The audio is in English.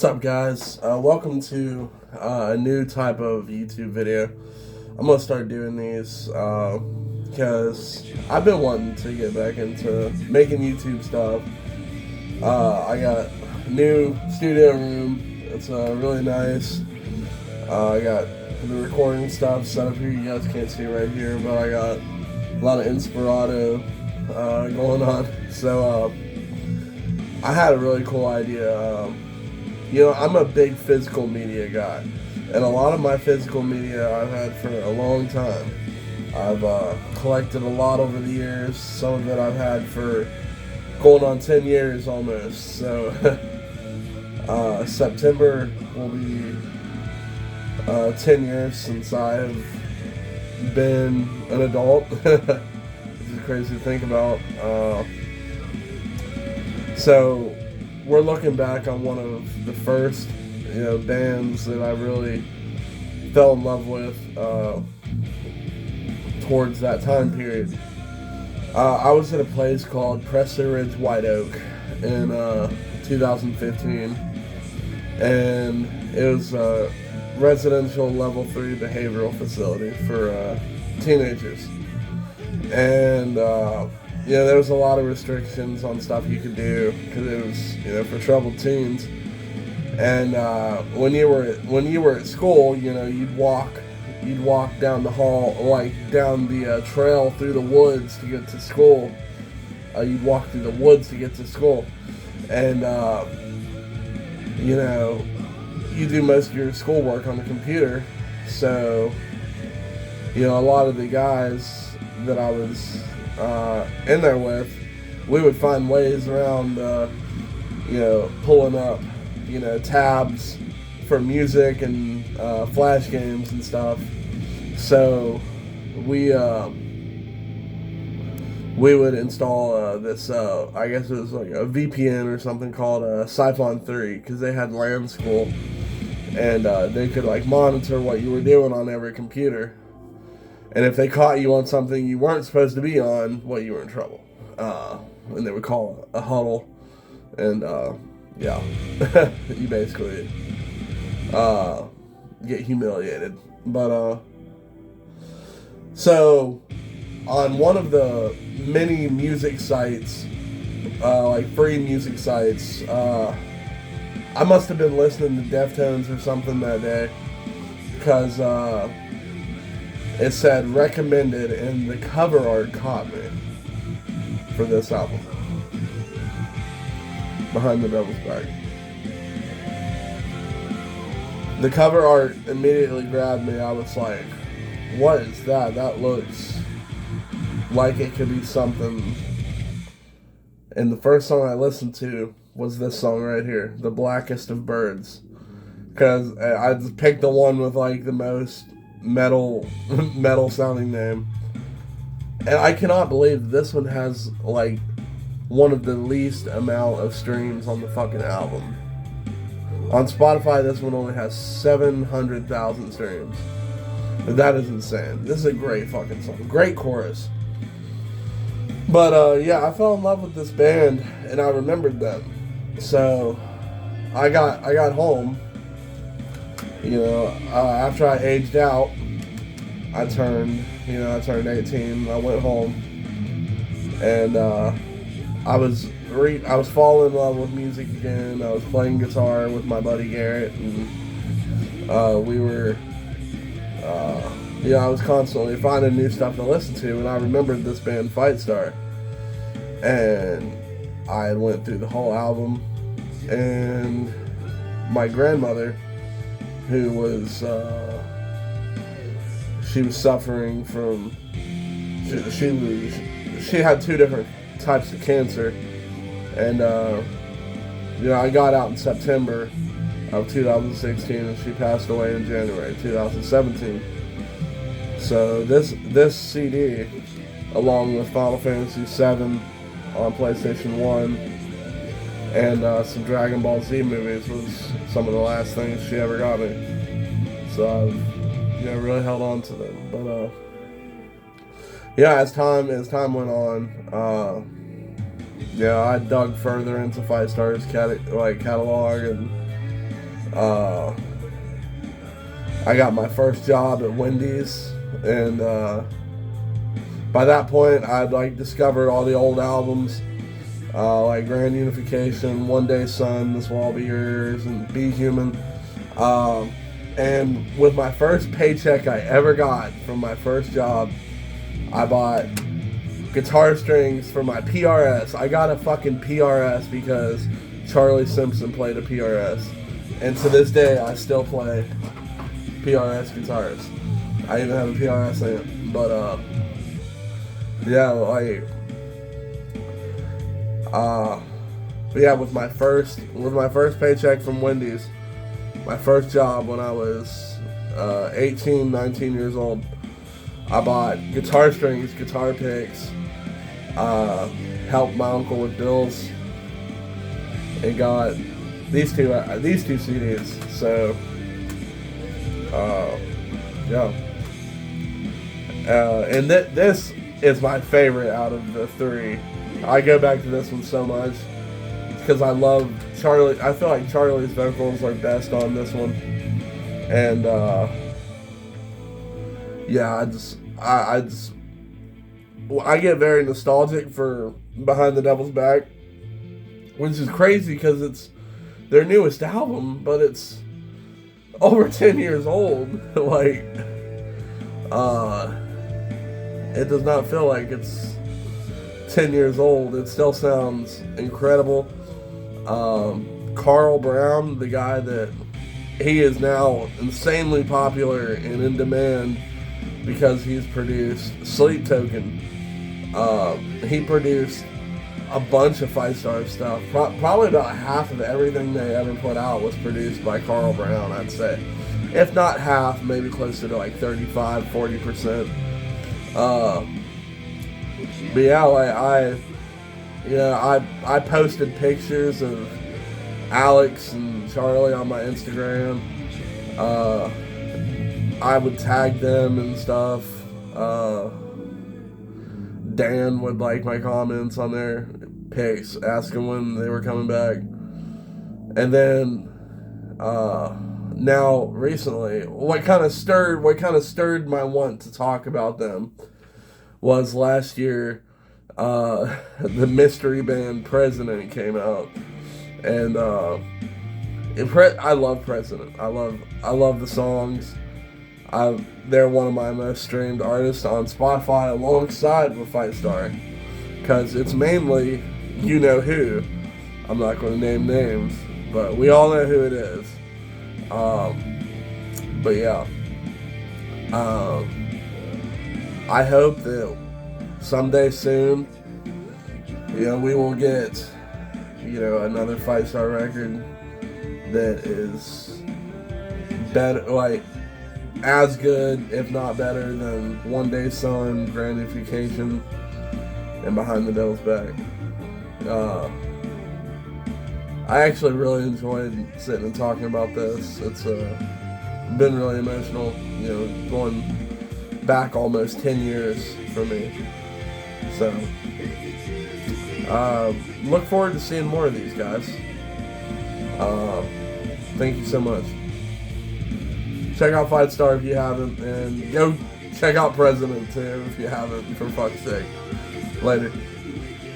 What's up, guys? Welcome to a new type of YouTube video. I'm gonna start doing these because I've been wanting to get back into making YouTube stuff. I got a new studio room. It's really nice. I got the recording stuff set up here. You guys can't see right here, but I got a lot of Inspirato going on. So I had a really cool idea. I'm a big physical media guy, and a lot of my physical media I've had for a long time. I've collected a lot over the years. Some of it I've had for going on 10 years almost. So September will be 10 years since I've been an adult. This is crazy to think about. So we're looking back on one of the first, bands that I really fell in love with towards that time period. I was at a place called Preston Ridge White Oak in 2015, and it was a residential level 3 behavioral facility for teenagers. And there was a lot of restrictions on stuff you could do because it was, for troubled teens. And when you were at school, you'd walk down the hall, like down the trail through the woods to get to school. You'd walk through the woods to get to school, and you do most of your schoolwork on the computer. So, a lot of the guys that I was in there with, we would find ways around, pulling up, tabs for music and flash games and stuff. So we would install this, I guess it was like a VPN or something called Siphon 3, because they had LAN school, and they could monitor what you were doing on every computer. And if they caught you on something you weren't supposed to be on, well, you were in trouble. And they would call a huddle. And, you basically get humiliated. But, so, on one of the many music sites, free music sites, I must have been listening to Deftones or something that day. Because, it said recommended, and the cover art caught me for this album, Behind the Devil's Back. The cover art immediately grabbed me. I was like, what is that? That looks like it could be something. And the first song I listened to was this song right here, The Blackest of Birds. Because I just picked the one with the most metal sounding name, and I cannot believe this one has one of the least amount of streams on the fucking album. On Spotify, this one only has 700,000 streams. That is insane. This is a great fucking song, great chorus. But I fell in love with this band, and I remembered them. So I got home. After I aged out, I turned 18. I went home, and I was falling in love with music again. I was playing guitar with my buddy Garrett, and we were, I was constantly finding new stuff to listen to, and I remembered this band Fightstar, and I went through the whole album, and my grandmother, who was, she was suffering from, she had 2 different types of cancer, and, I got out in September of 2016, and she passed away in January 2017. So this CD, along with Final Fantasy VII on PlayStation 1, and some Dragon Ball Z movies, was some of the last things she ever got me. So I've really held on to them. But as time went on, I dug further into Fightstar's catalog, and I got my first job at Wendy's, and by that point, I'd like discovered all the old albums, like Grand Unification, One Day Sun, This Will All Be Yours, and Be Human. And with my first paycheck I ever got from my first job, I bought guitar strings for my PRS. I got a fucking PRS because Charlie Simpson played a PRS. And to this day, I still play PRS guitars. I even have a PRS amp. But, yeah, like, but yeah, with my first paycheck from Wendy's, my first job when I was 18, 19 years old, I bought guitar strings, guitar picks, helped my uncle with bills, and got these two CDs. So, yeah. And this is my favorite out of the three. I go back to this one so much because I love Charlie. I feel like Charlie's vocals are best on this one, and yeah, I get very nostalgic for Behind the Devil's Back, which is crazy because it's their newest album, but it's over 10 years old. Like, it does not feel like it's 10 years old. It still sounds incredible. Carl Brown, the guy that he is now insanely popular and in demand because he's produced Sleep Token. He produced a bunch of Fightstar stuff. Probably about half of everything they ever put out was produced by Carl Brown, I'd say. If not half, maybe closer to like 35, 40%. But yeah, like I posted pictures of Alex and Charlie on my Instagram. I would tag them and stuff. Dan would like my comments on their pics, asking when they were coming back. And then now recently, what kind of stirred my want to talk about them was last year. The mystery band President came out, and I love President. I love the songs. They're one of my most streamed artists on Spotify, alongside with Fightstar, because it's mainly you know who. I'm not going to name names, but we all know who it is. But yeah, I hope that someday soon, we will get, another Fightstar record that is better, like, as good, if not better, than One Day Sun, Grand Unification, and Behind the Devil's Back. I actually really enjoyed sitting and talking about this. It's been really emotional, going back almost 10 years for me. So, look forward to seeing more of these guys. Thank you so much. Check out Fightstar if you haven't, and go check out President too if you haven't, for fuck's sake. Later.